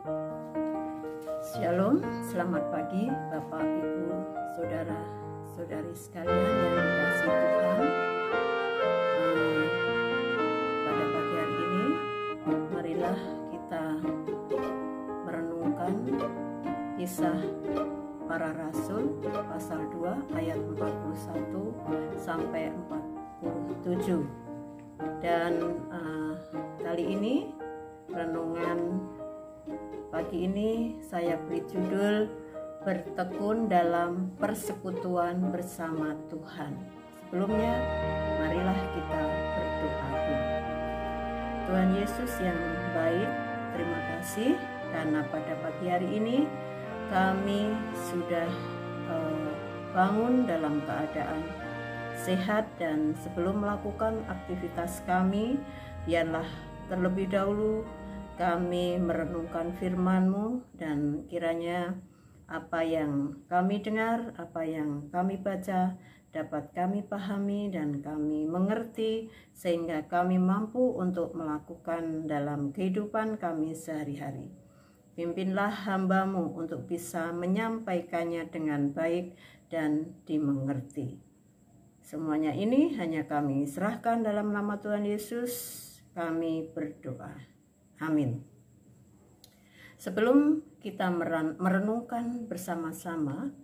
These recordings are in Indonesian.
Shalom, selamat pagi Bapak, Ibu, Saudara-saudari sekalian yang dikasihi Tuhan. Pada pagi hari ini, marilah kita merenungkan Kisah Para Rasul pasal 2 ayat 41 sampai 47. Dan kali ini renungan pagi ini saya beri judul Bertekun dalam Persekutuan Bersama Tuhan. Sebelumnya, marilah kita berdoa dulu. Tuhan Yesus yang baik, terima kasih karena pada pagi hari ini kami sudah bangun dalam keadaan sehat, dan sebelum melakukan aktivitas kami, biarlah terlebih dahulu kami merenungkan firman-Mu, dan kiranya apa yang kami dengar, apa yang kami baca dapat kami pahami dan kami mengerti, sehingga kami mampu untuk melakukan dalam kehidupan kami sehari-hari. Pimpinlah hamba-Mu untuk bisa menyampaikannya dengan baik dan dimengerti. Semuanya ini hanya kami serahkan dalam nama Tuhan Yesus, kami berdoa. Amin. Sebelum kita merenungkan bersama-sama,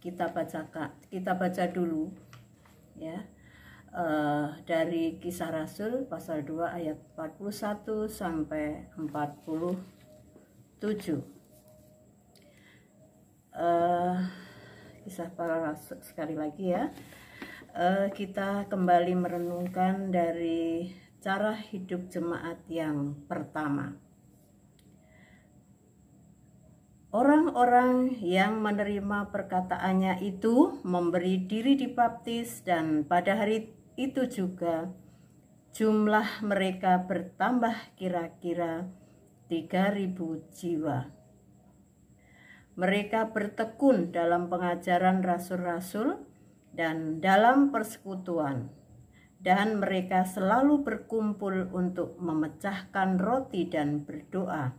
kita baca dulu ya dari Kisah Rasul pasal 2 ayat 41 sampai 47. Kisah Para Rasul sekali lagi ya. Kita kembali merenungkan dari cara hidup jemaat yang pertama. Orang-orang yang menerima perkataannya itu memberi diri dibaptis, dan pada hari itu juga jumlah mereka bertambah kira-kira 3.000 jiwa. Mereka bertekun dalam pengajaran rasul-rasul dan dalam persekutuan, dan mereka selalu berkumpul untuk memecahkan roti dan berdoa.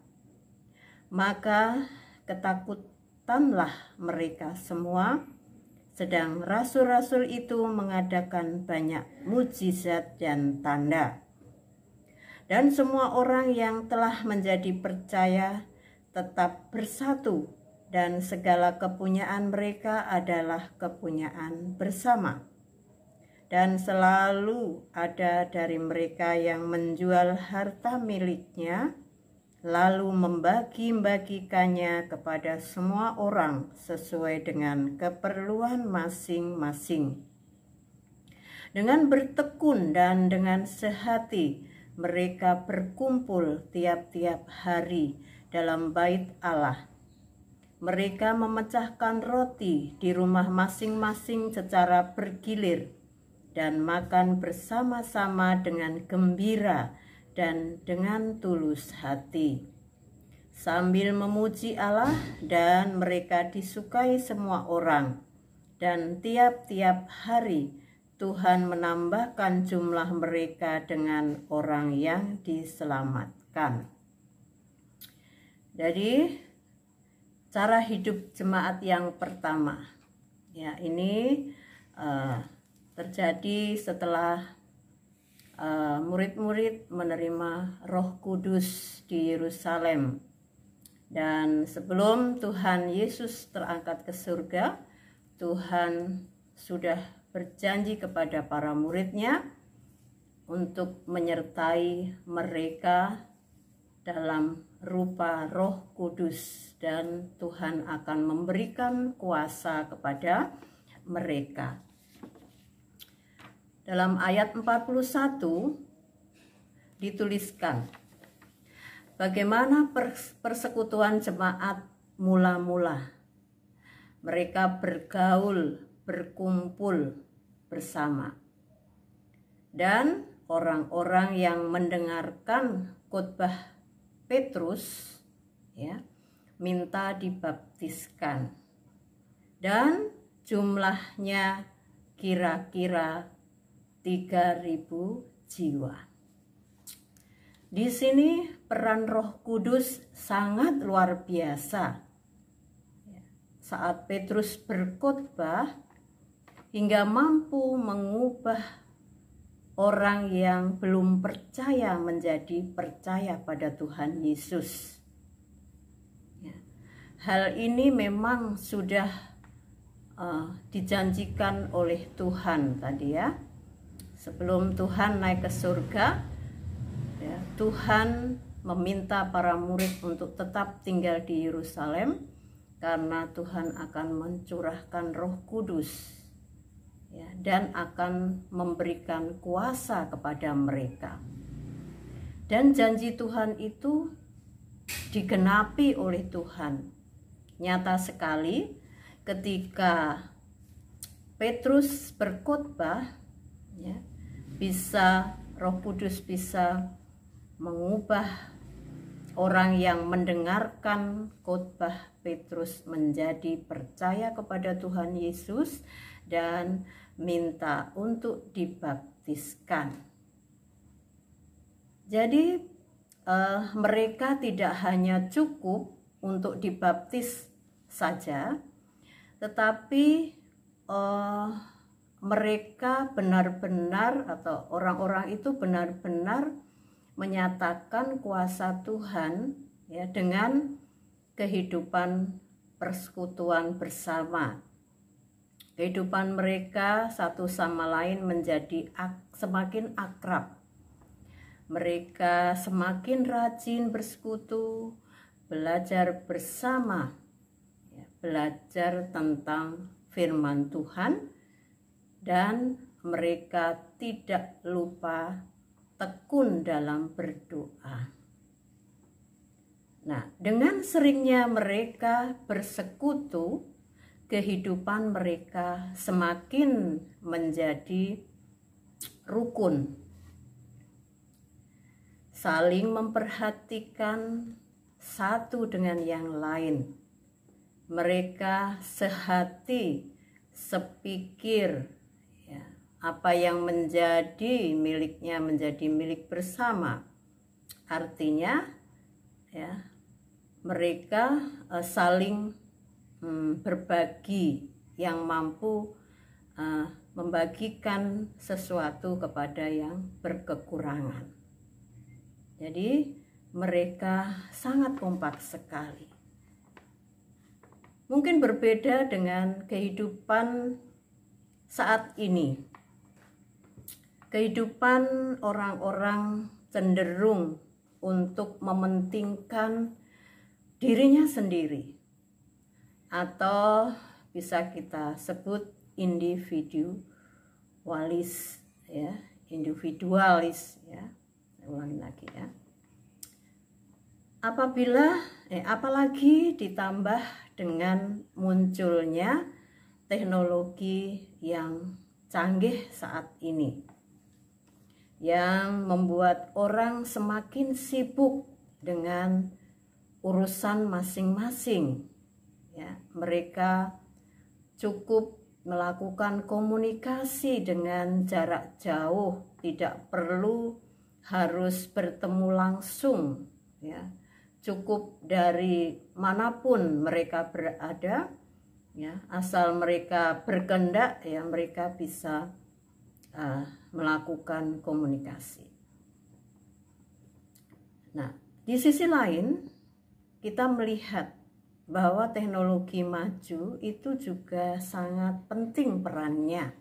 Maka ketakutanlah mereka semua, sedang rasul-rasul itu mengadakan banyak mujizat dan tanda. Dan semua orang yang telah menjadi percaya tetap bersatu, dan segala kepunyaan mereka adalah kepunyaan bersama. Dan selalu ada dari mereka yang menjual harta miliknya, lalu membagi-bagikannya kepada semua orang sesuai dengan keperluan masing-masing. Dengan bertekun dan dengan sehati, mereka berkumpul tiap-tiap hari dalam bait Allah. Mereka memecahkan roti di rumah masing-masing secara bergilir, dan makan bersama-sama dengan gembira dan dengan tulus hati, sambil memuji Allah, dan mereka disukai semua orang. Dan tiap-tiap hari Tuhan menambahkan jumlah mereka dengan orang yang diselamatkan. Jadi cara hidup jemaat yang pertama ya, ini terjadi setelah murid-murid menerima Roh Kudus di Yerusalem. Dan sebelum Tuhan Yesus terangkat ke surga, Tuhan sudah berjanji kepada para muridnya untuk menyertai mereka dalam rupa Roh Kudus, dan Tuhan akan memberikan kuasa kepada mereka. Dalam ayat 41 dituliskan bagaimana persekutuan jemaat mula-mula. Mereka bergaul, berkumpul bersama. Dan orang-orang yang mendengarkan khotbah Petrus ya, minta dibaptiskan. Dan jumlahnya kira-kira 3.000 jiwa. Di sini peran Roh Kudus sangat luar biasa. Saat Petrus berkhotbah hingga mampu mengubah orang yang belum percaya menjadi percaya pada Tuhan Yesus. Hal ini memang sudah dijanjikan oleh Tuhan tadi ya. Sebelum Tuhan naik ke surga, ya, Tuhan meminta para murid untuk tetap tinggal di Yerusalem karena Tuhan akan mencurahkan Roh Kudus, ya, dan akan memberikan kuasa kepada mereka. Dan janji Tuhan itu digenapi oleh Tuhan. Nyata sekali ketika Petrus berkhotbah, ya, Roh Kudus bisa mengubah orang yang mendengarkan khotbah Petrus menjadi percaya kepada Tuhan Yesus dan minta untuk dibaptiskan. Jadi mereka tidak hanya cukup untuk dibaptis saja, tetapi mereka benar-benar, atau orang-orang itu benar-benar menyatakan kuasa Tuhan, ya, dengan kehidupan persekutuan bersama. Kehidupan mereka satu sama lain menjadi semakin akrab. Mereka semakin rajin bersekutu, belajar bersama, ya, belajar tentang firman Tuhan, dan mereka tidak lupa tekun dalam berdoa. Nah, dengan seringnya mereka bersekutu, kehidupan mereka semakin menjadi rukun, saling memperhatikan satu dengan yang lain. Mereka sehati, sepikir, ya, apa yang menjadi miliknya menjadi milik bersama. Artinya, ya, mereka saling berbagi, yang mampu membagikan sesuatu kepada yang berkekurangan. Jadi mereka sangat kompak sekali. Mungkin berbeda dengan kehidupan saat ini. Kehidupan orang-orang cenderung untuk mementingkan dirinya sendiri, atau bisa kita sebut individualis, ya, individualis, ya. Saya ulangi lagi, ya. Apalagi ditambah dengan munculnya teknologi yang canggih saat ini, yang membuat orang semakin sibuk dengan urusan masing-masing, ya. Mereka cukup melakukan komunikasi dengan jarak jauh, tidak perlu harus bertemu langsung, ya. Cukup dari manapun mereka berada, ya, asal mereka berkehendak, ya, mereka bisa melakukan komunikasi. Nah, di sisi lain kita melihat bahwa teknologi maju itu juga sangat penting perannya,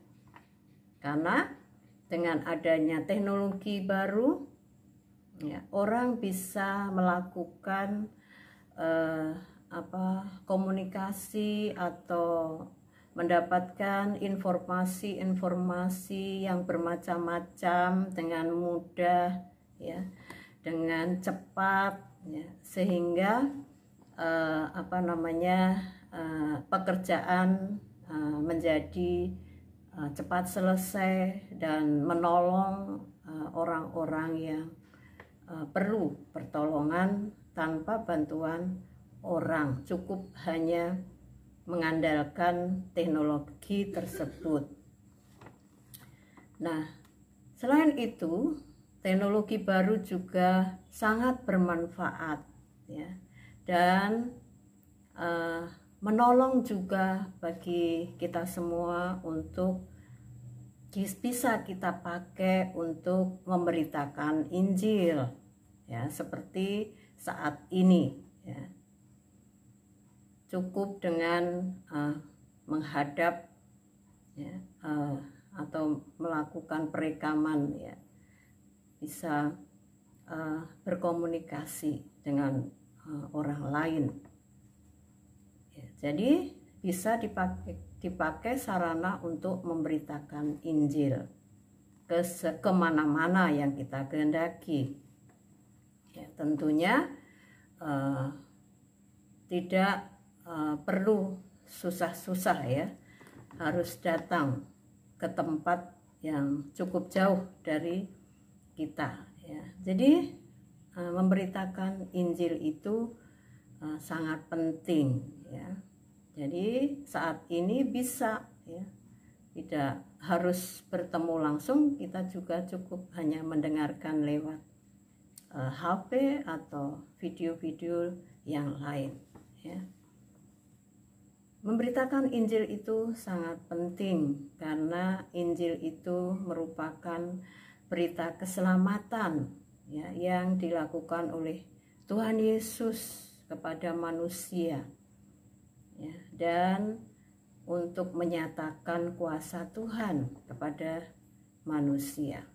karena dengan adanya teknologi baru, ya, orang bisa melakukan komunikasi atau mendapatkan informasi-informasi yang bermacam-macam dengan mudah, ya, dengan cepat, ya, sehingga pekerjaan menjadi cepat selesai dan menolong orang-orang yang perlu pertolongan tanpa bantuan orang, cukup hanya mengandalkan teknologi tersebut. Nah, selain itu, teknologi baru juga sangat bermanfaat ya, dan menolong juga bagi kita semua untuk bisa kita pakai untuk memberitakan Injil ya, seperti saat ini ya. Cukup dengan menghadap ya, atau melakukan perekaman ya, bisa berkomunikasi dengan orang lain ya. Jadi bisa dipakai sarana untuk memberitakan Injil kemana-mana yang kita kehendaki ya. Tentunya tidak perlu susah-susah ya, harus datang ke tempat yang cukup jauh dari kita ya. Jadi memberitakan Injil itu sangat penting ya. Jadi saat ini bisa ya, tidak harus bertemu langsung, kita juga cukup hanya mendengarkan lewat HP atau video-video yang lain ya. Memberitakan Injil itu sangat penting karena Injil itu merupakan berita keselamatan ya, yang dilakukan oleh Tuhan Yesus kepada manusia ya, dan untuk menyatakan kuasa Tuhan kepada manusia.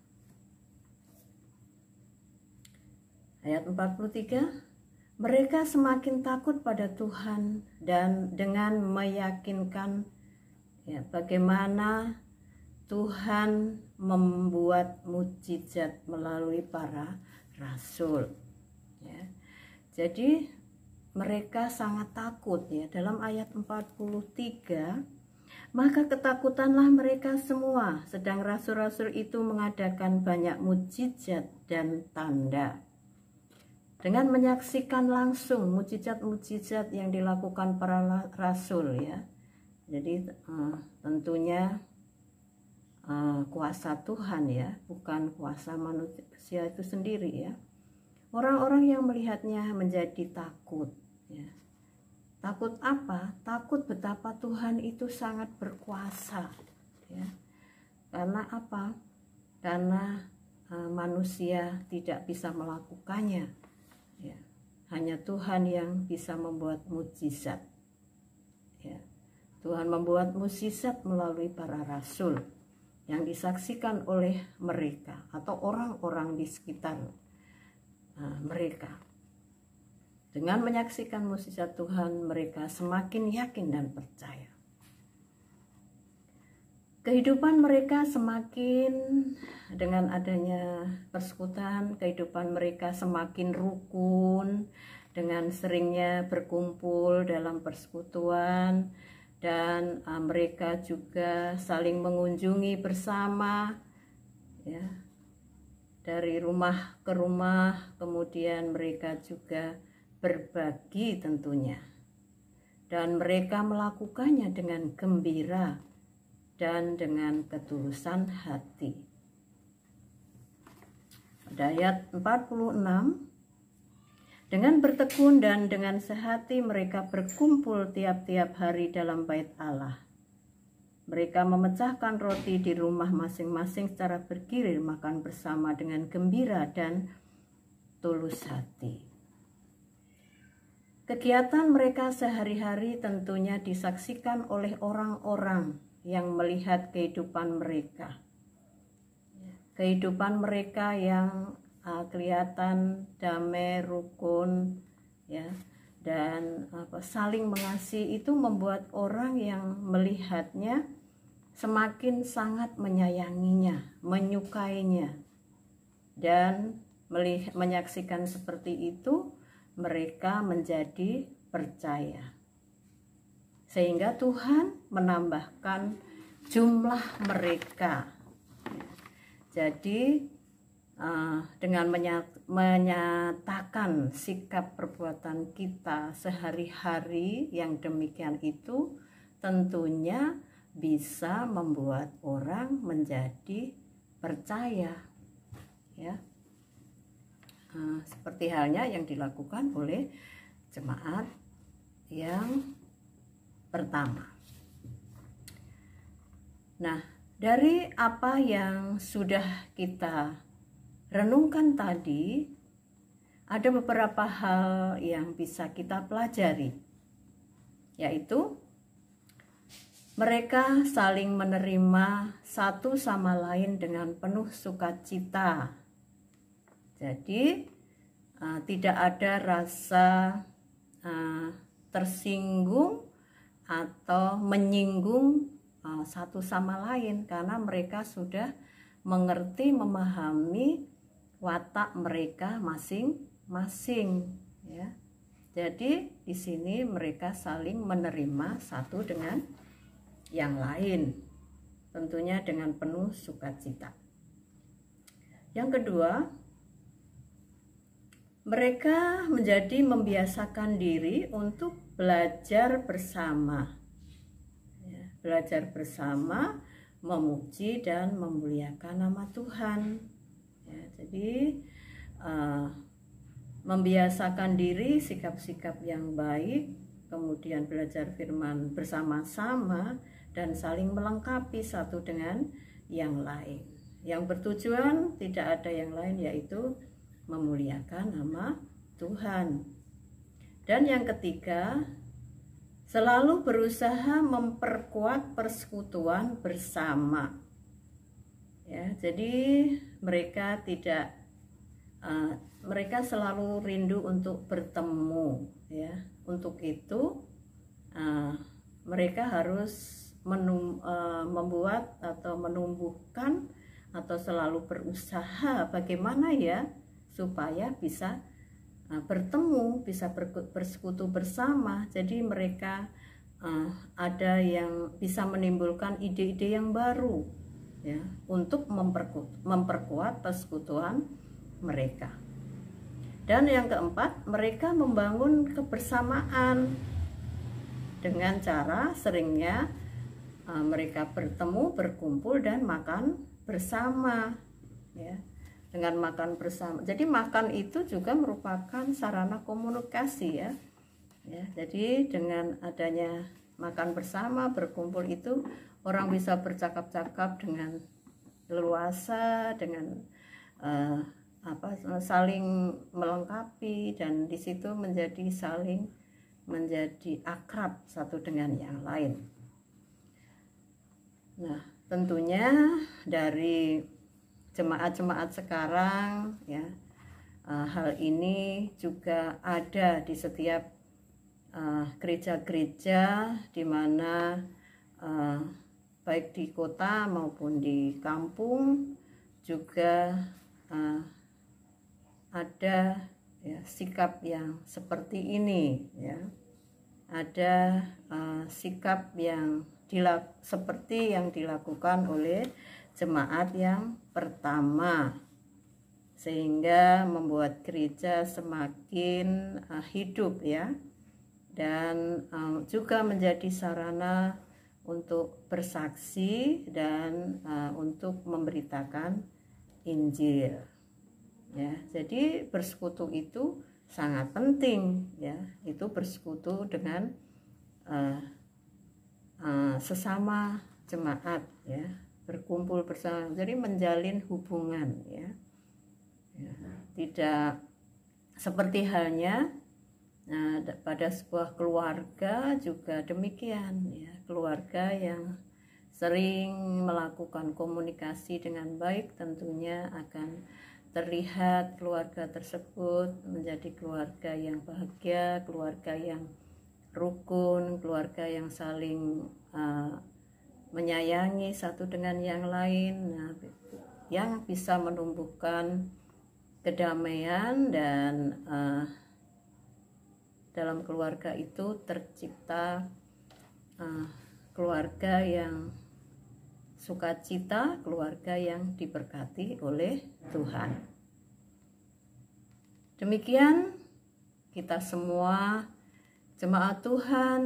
Ayat 43, mereka semakin takut pada Tuhan dan dengan meyakinkan ya, bagaimana Tuhan membuat mukjizat melalui para rasul ya. Jadi mereka sangat takut ya. Dalam ayat 43, maka ketakutanlah mereka semua, sedang rasul-rasul itu mengadakan banyak mukjizat dan tanda. Dengan menyaksikan langsung mukjizat-mukjizat yang dilakukan para rasul ya. Jadi tentunya kuasa Tuhan ya, bukan kuasa manusia itu sendiri ya. Orang-orang yang melihatnya menjadi takut ya. Takut apa? Takut betapa Tuhan itu sangat berkuasa ya. Karena apa? Karena manusia tidak bisa melakukannya ya. Hanya Tuhan yang bisa membuat mukjizat ya. Tuhan membuat mukjizat melalui para rasul yang disaksikan oleh mereka atau orang-orang di sekitar mereka. Dengan menyaksikan mukjizat Tuhan, mereka semakin yakin dan percaya. Kehidupan mereka semakin, dengan adanya persekutuan, kehidupan mereka semakin rukun dengan seringnya berkumpul dalam persekutuan, dan mereka juga saling mengunjungi bersama ya, dari rumah ke rumah. Kemudian mereka juga berbagi tentunya, dan mereka melakukannya dengan gembira dan dengan ketulusan hati. Pada ayat 46, dengan bertekun dan dengan sehati mereka berkumpul tiap-tiap hari dalam bait Allah. Mereka memecahkan roti di rumah masing-masing secara bergilir, makan bersama dengan gembira dan tulus hati. Kegiatan mereka sehari-hari tentunya disaksikan oleh orang-orang yang melihat kehidupan mereka. Kehidupan mereka yang kelihatan damai, rukun ya, dan saling mengasihi, itu membuat orang yang melihatnya semakin sangat menyayanginya, menyukainya. Dan menyaksikan seperti itu, mereka menjadi percaya. Sehingga Tuhan menambahkan jumlah mereka. Jadi dengan menyatakan sikap perbuatan kita sehari-hari yang demikian itu, tentunya bisa membuat orang menjadi percaya ya. seperti halnya yang dilakukan oleh jemaat yang pertama. Nah, dari apa yang sudah kita renungkan tadi, ada beberapa hal yang bisa kita pelajari, yaitu mereka saling menerima satu sama lain dengan penuh sukacita. Jadi tidak ada rasa tersinggung atau menyinggung satu sama lain, karena mereka sudah mengerti, memahami watak mereka masing-masing, ya. Jadi di sini mereka saling menerima satu dengan yang lain, tentunya dengan penuh sukacita. Yang kedua, mereka menjadi membiasakan diri untuk belajar bersama, ya, belajar bersama, memuji dan memuliakan nama Tuhan. Ya, jadi membiasakan diri sikap-sikap yang baik, kemudian belajar firman bersama-sama dan saling melengkapi satu dengan yang lain. Yang bertujuan tidak ada yang lain, yaitu memuliakan nama Tuhan. Dan yang ketiga, selalu berusaha memperkuat persekutuan bersama. Ya, jadi mereka selalu rindu untuk bertemu, ya. Untuk itu mereka harus membuat atau menumbuhkan atau selalu berusaha bagaimana ya supaya bisa bertemu, bisa bersekutu bersama. Jadi mereka ada yang bisa menimbulkan ide-ide yang baru, ya, untuk memperkuat persekutuan mereka. Dan yang keempat, mereka membangun kebersamaan dengan cara seringnya mereka bertemu, berkumpul dan makan bersama, ya. Dengan makan bersama. Jadi makan itu juga merupakan sarana komunikasi, ya. Ya, jadi dengan adanya makan bersama, berkumpul itu orang bisa bercakap-cakap dengan leluasa, dengan saling melengkapi, dan di situ menjadi akrab satu dengan yang lain. Nah, tentunya dari jemaat-jemaat sekarang, ya, hal ini juga ada di setiap gereja-gereja di mana baik di kota maupun di kampung juga ada, ya, sikap yang seperti ini, ya. Ada sikap yang seperti yang dilakukan oleh jemaat yang pertama, sehingga membuat gereja semakin hidup, ya, dan juga menjadi sarana untuk bersaksi dan untuk memberitakan Injil, ya. Jadi bersekutu itu sangat penting, ya. Itu bersekutu dengan sesama jemaat, ya, berkumpul bersama, jadi menjalin hubungan, ya. Ya, tidak seperti halnya pada sebuah keluarga juga demikian, ya. Keluarga yang sering melakukan komunikasi dengan baik tentunya akan terlihat keluarga tersebut menjadi keluarga yang bahagia, keluarga yang rukun, keluarga yang saling menyayangi satu dengan yang lain, nah, yang bisa menumbuhkan kedamaian, dan dalam keluarga itu tercipta keluarga yang sukacita, keluarga yang diberkati oleh Tuhan. Demikian kita semua jemaat Tuhan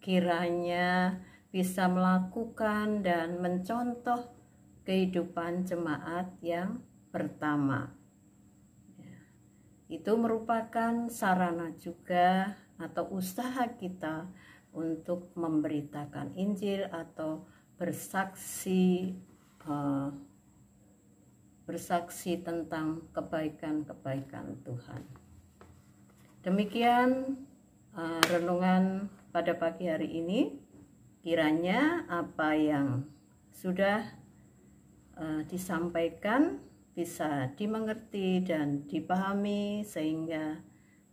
kiranya bisa melakukan dan mencontoh kehidupan jemaat yang pertama. itu merupakan sarana juga atau usaha kita untuk memberitakan Injil atau bersaksi tentang kebaikan-kebaikan Tuhan. Demikian renungan pada pagi hari ini. Kiranya apa yang sudah disampaikan bisa dimengerti dan dipahami sehingga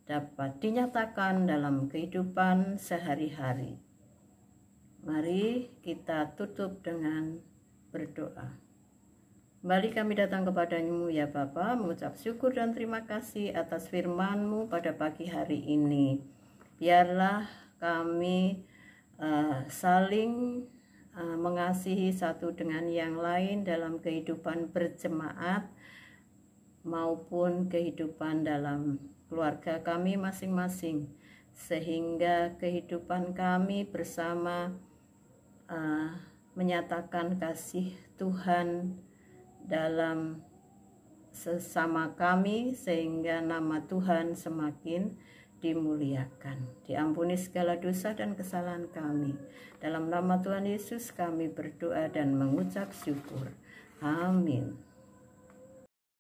dapat dinyatakan dalam kehidupan sehari-hari. Mari kita tutup dengan berdoa. Kembali kami datang kepada-Mu ya Bapa, mengucap syukur dan terima kasih atas firman-Mu pada pagi hari ini. Biarlah kami saling mengasihi satu dengan yang lain dalam kehidupan berjemaat maupun kehidupan dalam keluarga kami masing-masing, sehingga kehidupan kami bersama menyatakan kasih Tuhan dalam sesama kami, sehingga nama Tuhan semakin dimuliakan. Diampuni segala dosa dan kesalahan kami. Dalam nama Tuhan Yesus kami berdoa dan mengucap syukur. Amin.